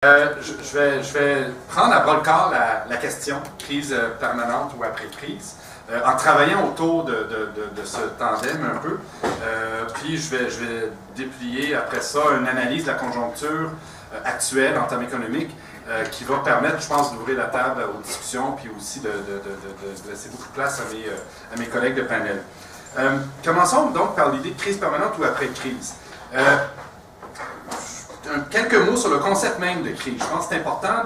Je vais prendre à bras-le-corps la question, crise permanente ou après-crise, en travaillant autour de ce tandem un peu. Puis je vais déplier après ça une analyse de la conjoncture actuelle en termes économiques qui va permettre, je pense, d'ouvrir la table aux discussions puis aussi de laisser beaucoup de place à mes collègues de panel. Commençons donc par l'idée de crise permanente ou après-crise. Quelques mots sur le concept même de crise. Je pense que c'est important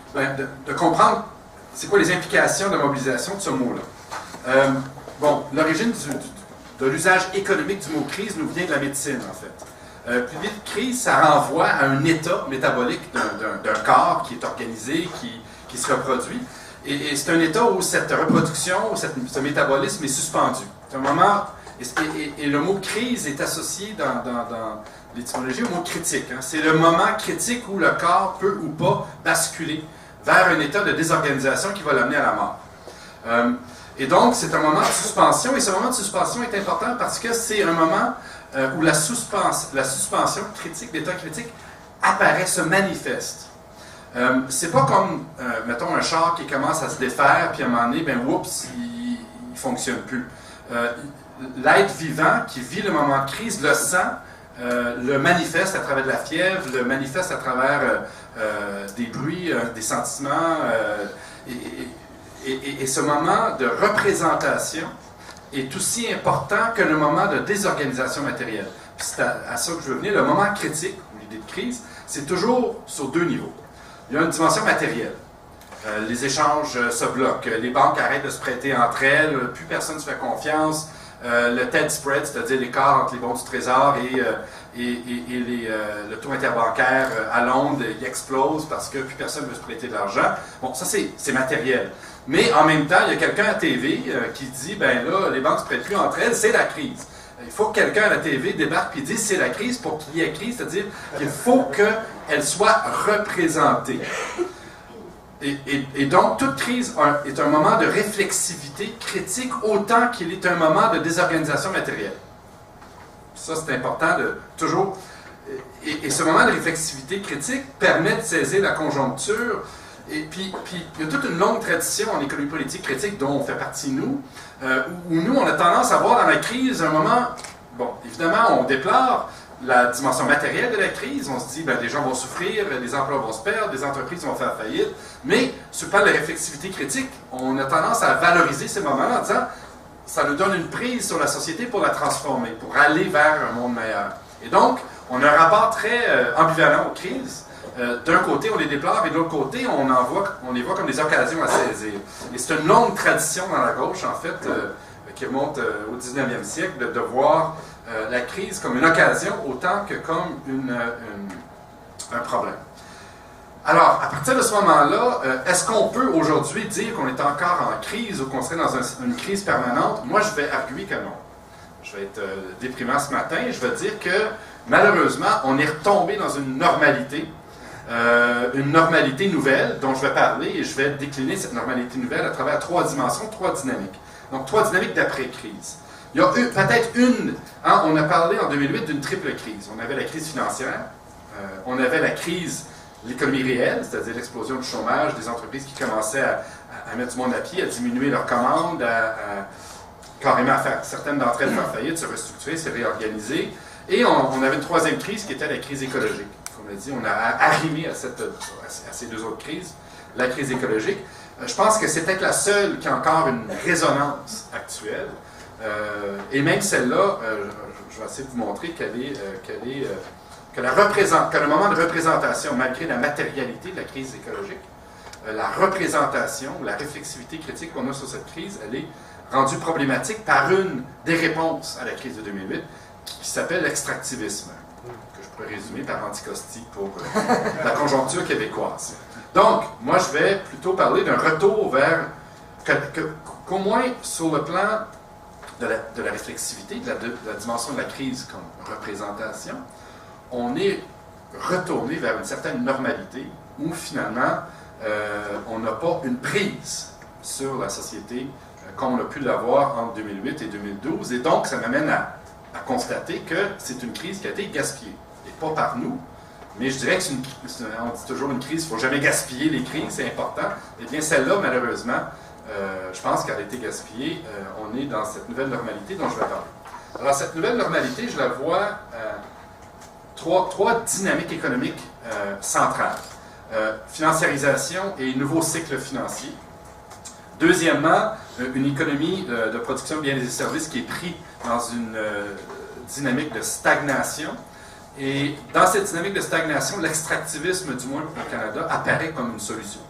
de comprendre c'est quoi les implications de mobilisation de ce mot-là. Bon, l'origine de l'usage économique du mot crise nous vient de la médecine, en fait. Puis l'idée de crise, ça renvoie à un état métabolique d'un corps qui est organisé, qui se reproduit. Et c'est un état où cette reproduction, ce métabolisme est suspendu. C'est un moment... Et le mot crise est associé dans l'étymologie au mot critique. Hein. C'est le moment critique où le corps peut ou pas basculer vers un état de désorganisation qui va l'amener à la mort. Et donc, c'est un moment de suspension, et ce moment de suspension est important parce que c'est un moment où la suspension critique, l'état critique, apparaît, se manifeste. C'est pas comme, mettons, un char qui commence à se défaire, puis à un moment donné, ben, oups, il ne fonctionne plus. L'être vivant qui vit le moment de crise le sent, le manifeste à travers de la fièvre, le manifeste à travers des bruits, des sentiments. Et ce moment de représentation est aussi important que le moment de désorganisation matérielle. C'est à ça que je veux venir. Le moment critique, ou l'idée de crise, c'est toujours sur deux niveaux. Il y a une dimension matérielle. Les échanges se bloquent, les banques arrêtent de se prêter entre elles, plus personne ne se fait confiance. Le TED spread, c'est-à-dire l'écart entre les bons du Trésor et le taux interbancaire à Londres, il explose parce que plus personne ne veut se prêter de l'argent. Bon, ça c'est matériel. Mais en même temps, il y a quelqu'un à TV qui dit, ben là, les banques ne se prêtent plus entre elles, c'est la crise. Il faut que quelqu'un à la TV débarque et dise c'est la crise pour qu'il y ait crise, c'est-à-dire qu'il faut qu'elle soit représentée. Et donc, toute crise est un moment de réflexivité critique autant qu'il est un moment de désorganisation matérielle. Ça, c'est important de toujours... Et ce moment de réflexivité critique permet de saisir la conjoncture. Et puis, il y a toute une longue tradition en économie politique critique dont on fait partie, nous, où nous, on a tendance à voir dans la crise un moment... Bon, évidemment, on déplore la dimension matérielle de la crise, on se dit, ben, les gens vont souffrir, les emplois vont se perdre, les entreprises vont faire faillite, mais sur le plan de la réflexivité critique, on a tendance à valoriser ces moments-là en disant, ça nous donne une prise sur la société pour la transformer, pour aller vers un monde meilleur. Et donc, on a un rapport très ambivalent aux crises. D'un côté, on les déplore, et de l'autre côté, on les voit comme des occasions à saisir. Et c'est une longue tradition dans la gauche, en fait, qui remonte au 19e siècle, de voir la crise comme une occasion autant que comme un problème. Alors, à partir de ce moment-là, est-ce qu'on peut aujourd'hui dire qu'on est encore en crise ou qu'on serait dans une crise permanente? Moi, je vais arguer que non. Je vais être déprimant ce matin. Je vais dire que, malheureusement, on est retombé dans une normalité nouvelle dont je vais parler et je vais décliner cette normalité nouvelle à travers trois dimensions, trois dynamiques. Donc, trois dynamiques d'après-crise. Il y a peut-être une, hein, on a parlé en 2008 d'une triple crise. On avait la crise financière, on avait la crise de l'économie réelle, c'est-à-dire l'explosion du chômage, des entreprises qui commençaient à mettre du monde à pied, à diminuer leurs commandes, carrément à faire certaines d'entre elles faire faillite, se restructurer, se réorganiser. Et on avait une troisième crise qui était la crise écologique. Comme on l'a dit, on a arrimé à ces deux autres crises, la crise écologique. Je pense que c'est peut-être la seule qui a encore une résonance actuelle. Et même celle-là, je vais essayer de vous montrer que le moment de représentation, malgré la matérialité de la crise écologique, la représentation, la réflexivité critique qu'on a sur cette crise, elle est rendue problématique par une des réponses à la crise de 2008 qui s'appelle l'extractivisme, que je pourrais résumer par anticosti pour la conjoncture québécoise. Donc, moi, je vais plutôt parler d'un retour vers, qu'au moins sur le plan de la réflexivité, de la dimension de la crise comme représentation, on est retourné vers une certaine normalité où finalement on n'a pas une prise sur la société comme on a pu l'avoir entre 2008 et 2012. Et donc, ça m'amène à constater que c'est une crise qui a été gaspillée. Et pas par nous, Mais je dirais que on dit toujours une crise, il ne faut jamais gaspiller les crises, c'est important. Eh bien, celle-là, malheureusement, je pense qu'elle a été gaspillée. On est dans cette nouvelle normalité dont je vais parler. Alors, cette nouvelle normalité, je la vois trois dynamiques économiques centrales. Financiarisation et nouveau cycle financier. Deuxièmement, une économie de production de biens et services qui est prise dans une dynamique de stagnation. Et dans cette dynamique de stagnation, l'extractivisme, du moins au Canada, apparaît comme une solution.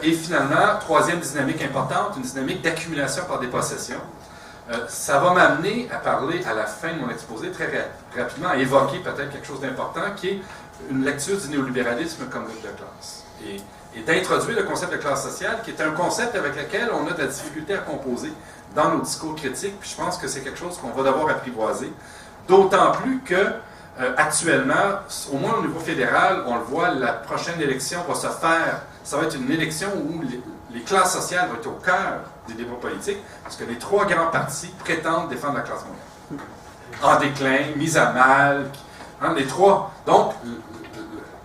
Et finalement, troisième dynamique importante, une dynamique d'accumulation par dépossession. Ça va m'amener à parler à la fin de mon exposé, très rapidement, à évoquer peut-être quelque chose d'important, qui est une lecture du néolibéralisme comme lutte de classe. Et d'introduire le concept de classe sociale, qui est un concept avec lequel on a de la difficulté à composer dans nos discours critiques, puis je pense que c'est quelque chose qu'on va devoir apprivoiser, d'autant plus que actuellement, au moins au niveau fédéral, on le voit, la prochaine élection va se faire, ça va être une élection où les classes sociales vont être au cœur des débats politiques, parce que les trois grands partis prétendent défendre la classe moyenne. En déclin, mise à mal, hein, les trois. Donc,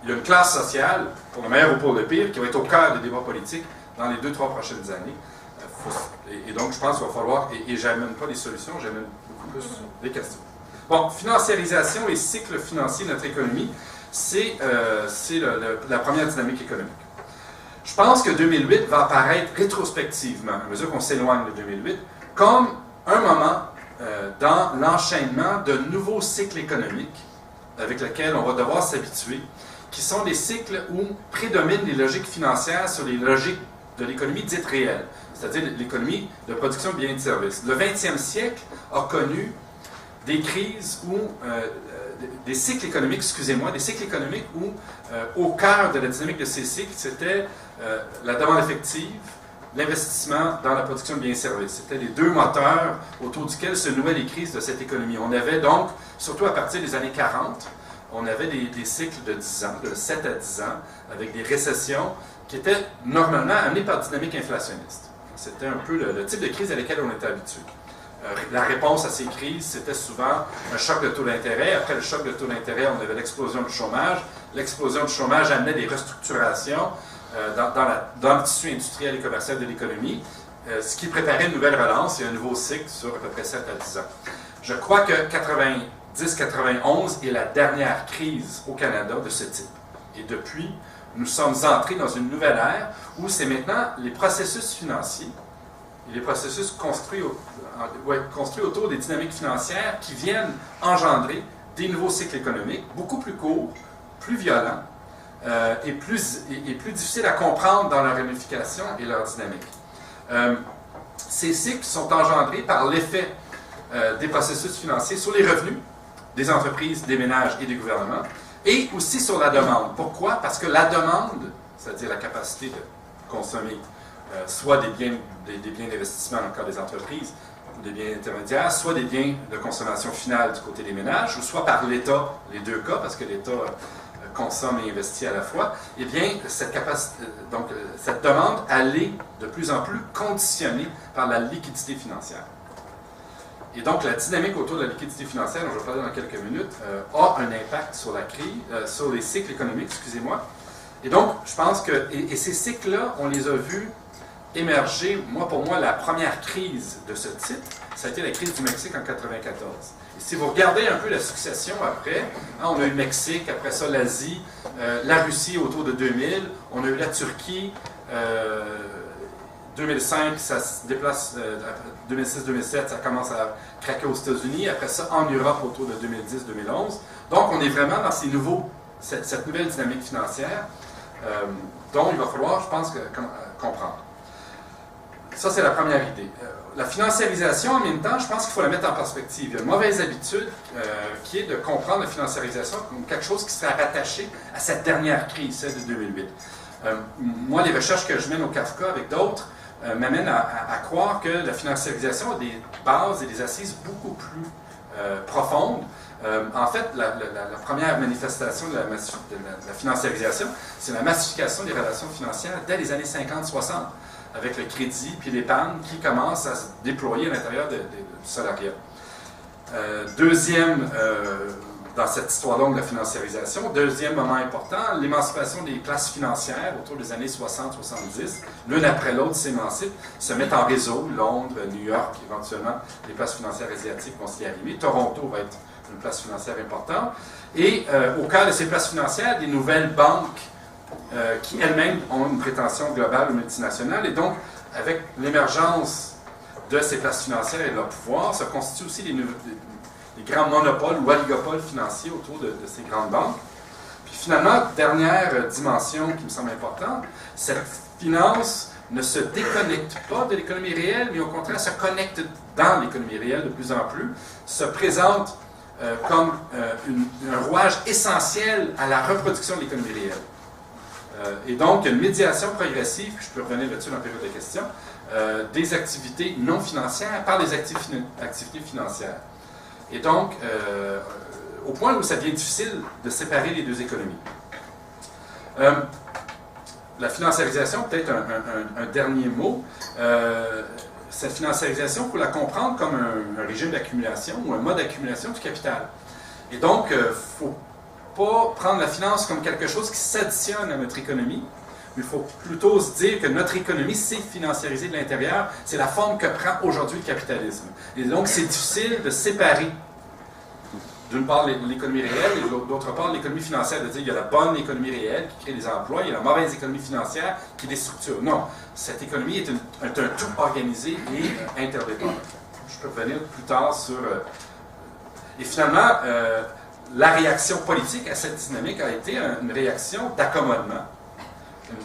il y a une classe sociale, pour le meilleur ou pour le pire, qui va être au cœur des débats politiques dans les 2-3 prochaines années. Et donc, je pense qu'il va falloir, et j'amène pas des solutions, j'amène beaucoup plus des questions. Bon, financiarisation et cycle financier de notre économie, c'est la première dynamique économique. Je pense que 2008 va apparaître rétrospectivement, à mesure qu'on s'éloigne de 2008, comme un moment dans l'enchaînement de nouveaux cycles économiques avec lesquels on va devoir s'habituer, qui sont des cycles où prédominent les logiques financières sur les logiques de l'économie dite réelle, c'est-à-dire l'économie de production de biens et de services. Le 20e siècle a connu des crises où, des cycles économiques, des cycles économiques où, au cœur de la dynamique de ces cycles, c'était la demande effective, l'investissement dans la production de biens et services. C'était les deux moteurs autour duquel se nouaient les crises de cette économie. On avait donc, surtout à partir des années 40, on avait des cycles de 10 ans, de 7 à 10 ans, avec des récessions qui étaient normalement amenées par dynamique inflationniste. C'était un peu le type de crise à laquelle on était habitué. La réponse à ces crises, c'était souvent un choc de taux d'intérêt. Après le choc de taux d'intérêt, on avait l'explosion du chômage. L'explosion du chômage amenait des restructurations dans le tissu industriel et commercial de l'économie, ce qui préparait une nouvelle relance et un nouveau cycle sur à peu près 7 à 10 ans. Je crois que 90-91 est la dernière crise au Canada de ce type. Et depuis, nous sommes entrés dans une nouvelle ère où c'est maintenant les processus financiers et les processus construits autour des dynamiques financières qui viennent engendrer des nouveaux cycles économiques, beaucoup plus courts, plus violents et plus difficiles à comprendre dans leur ramification et leur dynamique. Ces cycles sont engendrés par l'effet des processus financiers sur les revenus des entreprises, des ménages et des gouvernements, et aussi sur la demande. Pourquoi? Parce que la demande, c'est-à-dire la capacité de consommer soit des biens d'investissement dans le cas des entreprises, ou des biens intermédiaires, soit des biens de consommation finale du côté des ménages, ou soit par l'État, les deux cas, parce que l'État consomme et investit à la fois, eh bien, cette demande, elle est de plus en plus conditionnée par la liquidité financière. Et donc, la dynamique autour de la liquidité financière, dont je vais parler dans quelques minutes, a un impact sur la crise, sur les cycles économiques, excusez-moi. Et donc, je pense que, et ces cycles-là, on les a vus émerger, pour moi, la première crise de ce type, ça a été la crise du Mexique en 1994. Et si vous regardez un peu la succession après, hein, on a eu le Mexique, après ça l'Asie, la Russie autour de 2000, on a eu la Turquie, 2005, ça se déplace, 2006-2007, ça commence à craquer aux États-Unis, après ça en Europe autour de 2010-2011. Donc on est vraiment dans cette nouvelle dynamique financière dont il va falloir, je pense, comprendre. Ça, c'est la première idée. La financiarisation, en même temps, je pense qu'il faut la mettre en perspective. Il y a une mauvaise habitude qui est de comprendre la financiarisation comme quelque chose qui serait rattaché à cette dernière crise, celle de 2008. Moi, les recherches que je mène au Kafka avec d'autres m'amènent à croire que la financiarisation a des bases et des assises beaucoup plus profondes. En fait, la première manifestation de la financiarisation, c'est la massification des relations financières dès les années 50-60, avec le crédit puis l'épargne qui commence à se déployer à l'intérieur du salariat. Deuxième dans cette histoire longue de la financiarisation. Deuxième moment important, l'émancipation des classes financières autour des années 60-70. L'une après l'autre s'émancipent, se mettent en réseau. Londres, New York, éventuellement, les places financières asiatiques vont s'y arriver. Toronto va être une place financière importante. Et au cœur de ces places financières, des nouvelles banques qui elles-mêmes ont une prétention globale ou multinationale. Et donc, avec l'émergence de ces places financières et de leur pouvoir, se constituent aussi des grands monopoles ou oligopoles financiers autour de ces grandes banques. Puis finalement, dernière dimension qui me semble importante, cette finance ne se déconnecte pas de l'économie réelle, mais au contraire se connecte dans l'économie réelle de plus en plus, se présente comme un rouage essentiel à la reproduction de l'économie réelle. Et donc, une médiation progressive, je peux revenir là-dessus dans la période de questions, des activités non financières par les activités financières. Et donc, au point où ça devient difficile de séparer les deux économies. La financiarisation, peut-être un dernier mot. Cette financiarisation, il faut la comprendre comme un régime d'accumulation ou un mode d'accumulation du capital. Et donc, il ne faut pas prendre la finance comme quelque chose qui s'additionne à notre économie, mais il faut plutôt se dire que notre économie s'est financiarisée de l'intérieur. C'est la forme que prend aujourd'hui le capitalisme. Et donc, c'est difficile de séparer d'une part l'économie réelle et d'autre part l'économie financière, de dire qu'il y a la bonne économie réelle qui crée des emplois, il y a la mauvaise économie financière qui les structure. Non, cette économie est un tout organisé et interdépendant. Je peux revenir plus tard sur... Et finalement, la réaction politique à cette dynamique a été une réaction d'accommodement,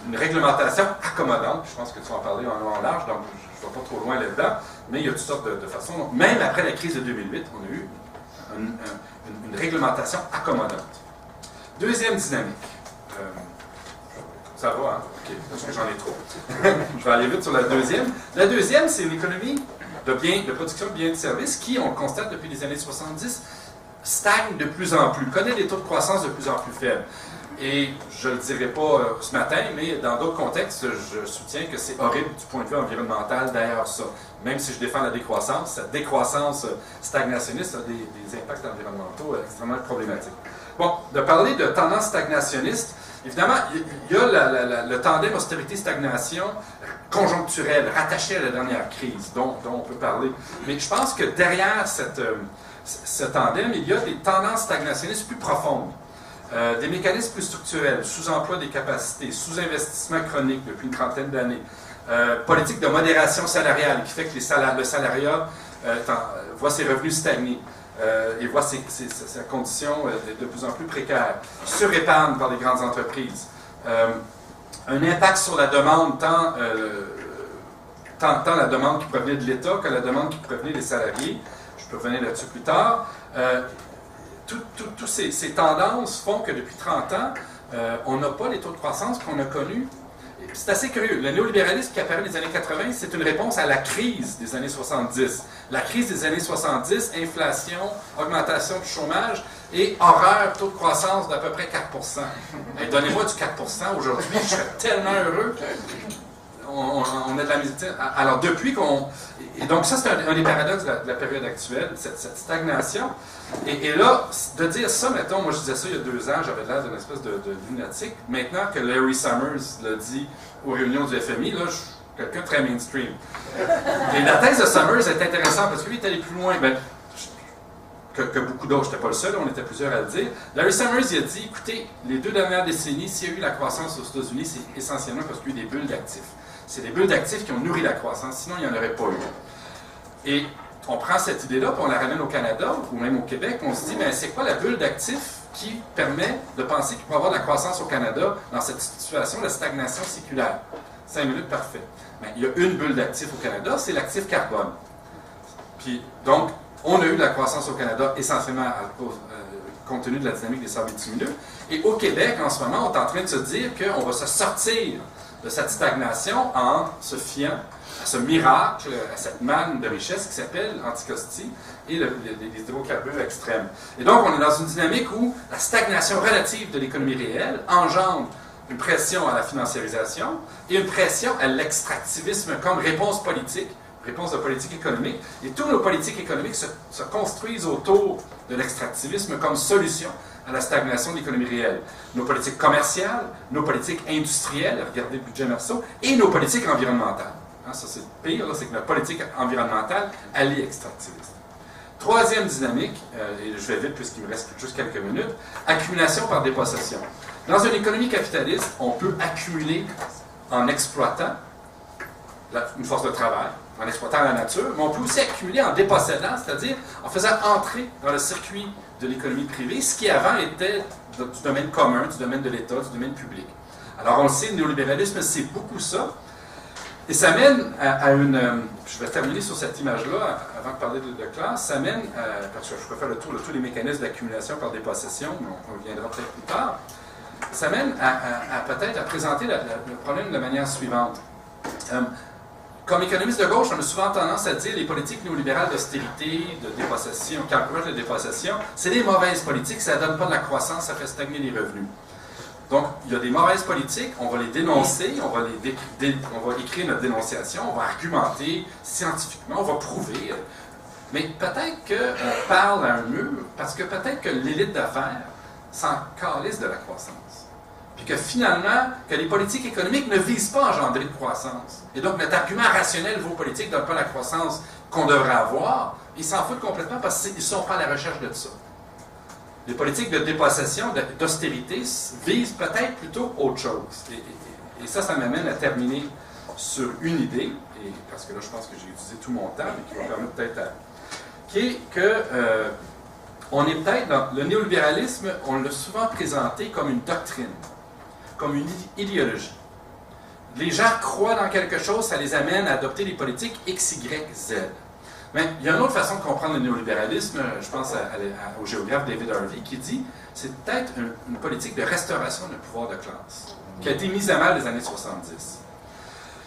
une réglementation accommodante. Je pense que tu vas en parler en long en large, donc je ne vais pas trop loin là-dedans, mais il y a toutes sortes de façons. Donc, même après la crise de 2008, on a eu une réglementation accommodante. Deuxième dynamique. Ça va, hein? OK, parce que j'en ai trop. Je vais aller vite sur la deuxième. La deuxième, c'est une économie de production de biens et de services qui, on le constate depuis les années 70, stagne de plus en plus, connaît des taux de croissance de plus en plus faibles. Et je ne le dirai pas ce matin, mais dans d'autres contextes, je soutiens que c'est horrible du point de vue environnemental d'ailleurs ça. Même si je défends la décroissance, cette décroissance stagnationniste a des impacts environnementaux extrêmement problématiques. Bon, de parler de tendance stagnationniste, évidemment, il y a le tandem austérité-stagnation conjoncturel, rattaché à la dernière crise, dont on peut parler. Mais je pense que derrière ce tandem, il y a des tendances stagnationnistes plus profondes. Des mécanismes plus structurels, sous-emploi des capacités, sous-investissement chronique depuis une trentaine d'années, politique de modération salariale qui fait que le salariat voit ses revenus stagner et voit sa condition de plus en plus précaire, surépargne par les grandes entreprises, un impact sur la demande, tant la demande qui provenait de l'État que la demande qui provenait des salariés. Je peux revenir là-dessus plus tard. Toutes ces tendances font que depuis 30 ans, on n'a pas les taux de croissance qu'on a connus. C'est assez curieux. Le néolibéralisme qui apparaît dans les années 80, c'est une réponse à la crise des années 70. La crise des années 70, inflation, augmentation du chômage et horreur, taux de croissance d'à peu près 4%. Hey, donnez-moi du 4% aujourd'hui, je serais tellement heureux. On a de la médecine. Alors, depuis qu'on... Et donc, ça, c'est un des paradoxes de la période actuelle, cette stagnation. Et là, de dire ça, mettons, moi je disais ça il y a 2 ans, j'avais l'air d'une espèce de lunatique. Maintenant que Larry Summers l'a dit aux réunions du FMI, là, je suis quelqu'un de très mainstream. Et la thèse de Summers est intéressante parce que lui est allé plus loin que beaucoup d'autres. Je n'étais pas le seul, on était plusieurs à le dire. Larry Summers, il a dit, écoutez, les 2 dernières décennies, s'il y a eu la croissance aux États-Unis, c'est essentiellement parce qu'il y a eu des bulles d'actifs. C'est des bulles d'actifs qui ont nourri la croissance, sinon il n'y en aurait pas eu. Et on prend cette idée-là, puis on la ramène au Canada, ou même au Québec, on se dit, mais c'est quoi la bulle d'actifs qui permet de penser qu'il peut y avoir de la croissance au Canada dans cette situation de stagnation séculaire? 5 minutes, parfait. Mais il y a une bulle d'actifs au Canada, c'est l'actif carbone. Puis, donc, on a eu de la croissance au Canada essentiellement compte tenu de la dynamique des sables bitumineux. Et au Québec, en ce moment, on est en train de se dire qu'on va se sortir de cette stagnation en se fiant à ce miracle, à cette manne de richesse qui s'appelle Anticosti et les hydrocarbures extrêmes. Et donc, on est dans une dynamique où la stagnation relative de l'économie réelle engendre une pression à la financiarisation et une pression à l'extractivisme comme réponse politique réponse de politique économique. Et toutes nos politiques économiques se construisent autour de l'extractivisme comme solution à la stagnation de l'économie réelle. Nos politiques commerciales, nos politiques industrielles, regardez le budget Merceau, et nos politiques environnementales. Hein, ça, c'est le pire, c'est que notre politique environnementale allie extractivisme. Troisième dynamique, et je vais vite puisqu'il me reste juste quelques minutes, accumulation par dépossession. Dans une économie capitaliste, on peut accumuler en exploitant une force de travail, en exploitant la nature, mais on peut aussi accumuler en dépossédant, c'est-à-dire en faisant entrer dans le circuit de l'économie privée ce qui avant était du domaine commun, du domaine de l'État, du domaine public. Alors on le sait, le néolibéralisme, c'est beaucoup ça. Et ça mène à une... je vais terminer sur cette image-là, avant de parler de classe. Ça mène, parce que je peux faire le tour de tous les mécanismes d'accumulation par dépossession, mais on reviendra peut-être plus tard. Ça mène à peut-être à présenter le problème de la manière suivante. Comme économiste de gauche, on a souvent tendance à dire les politiques néolibérales d'austérité, de dépossession, qui encouragent la dépossession, c'est des mauvaises politiques, ça ne donne pas de la croissance, ça fait stagner les revenus. Donc, il y a des mauvaises politiques, on va les dénoncer, on va écrire notre dénonciation, on va argumenter scientifiquement, on va prouver. Mais peut-être qu'on parle à un mur, parce que peut-être que l'élite d'affaires s'en calisse de la croissance. Puis que finalement, que les politiques économiques ne visent pas à engendrer de croissance. Et donc, notre argument rationnel, vos politiques ne donnent pas la croissance qu'on devrait avoir, ils s'en foutent complètement parce qu'ils ne sont pas à la recherche de ça. Les politiques de dépossession, d'austérité, visent peut-être plutôt autre chose. Et ça m'amène à terminer sur une idée, et parce que là, je pense que j'ai utilisé tout mon temps, mais qui va permettre peut-être qui est que on est peut-être dans le néolibéralisme, on l'a souvent présenté comme une doctrine, comme une idéologie. Les gens croient dans quelque chose, ça les amène à adopter les politiques X, Y, Z. Mais il y a une autre façon de comprendre le néolibéralisme, je pense au géographe David Harvey, qui dit c'est peut-être une politique de restauration du pouvoir de classe, qui a été mise à mal les années 70.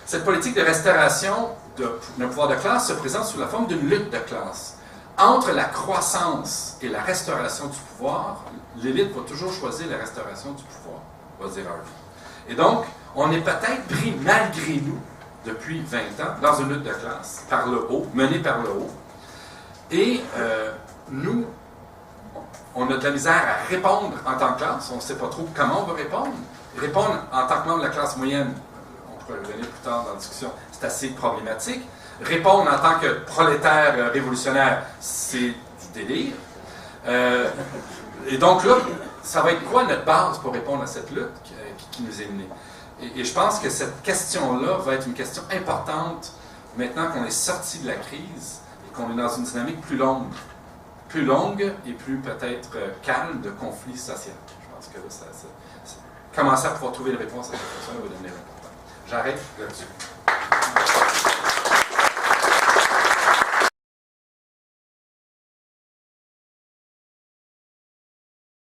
Cette politique de restauration d'un pouvoir de classe se présente sous la forme d'une lutte de classe. Entre la croissance et la restauration du pouvoir, l'élite va toujours choisir la restauration du pouvoir, va dire Harvey. Et donc, on est peut-être pris malgré nous, depuis 20 ans, dans une lutte de classe, par le haut, menée par le haut. Et nous, on a de la misère à répondre en tant que classe, on ne sait pas trop comment on va répondre. Répondre en tant que membre de la classe moyenne, on pourrait revenir plus tard dans la discussion, c'est assez problématique. Répondre en tant que prolétaire révolutionnaire, c'est du délire. Et donc là, ça va être quoi notre base pour répondre à cette lutte qui nous est menée? Et je pense que cette question-là va être une question importante maintenant qu'on est sorti de la crise et qu'on est dans une dynamique plus longue et plus peut-être calme de conflit social. Je pense que là, commencer à pouvoir trouver une réponse à cette question va devenir important. J'arrête là-dessus.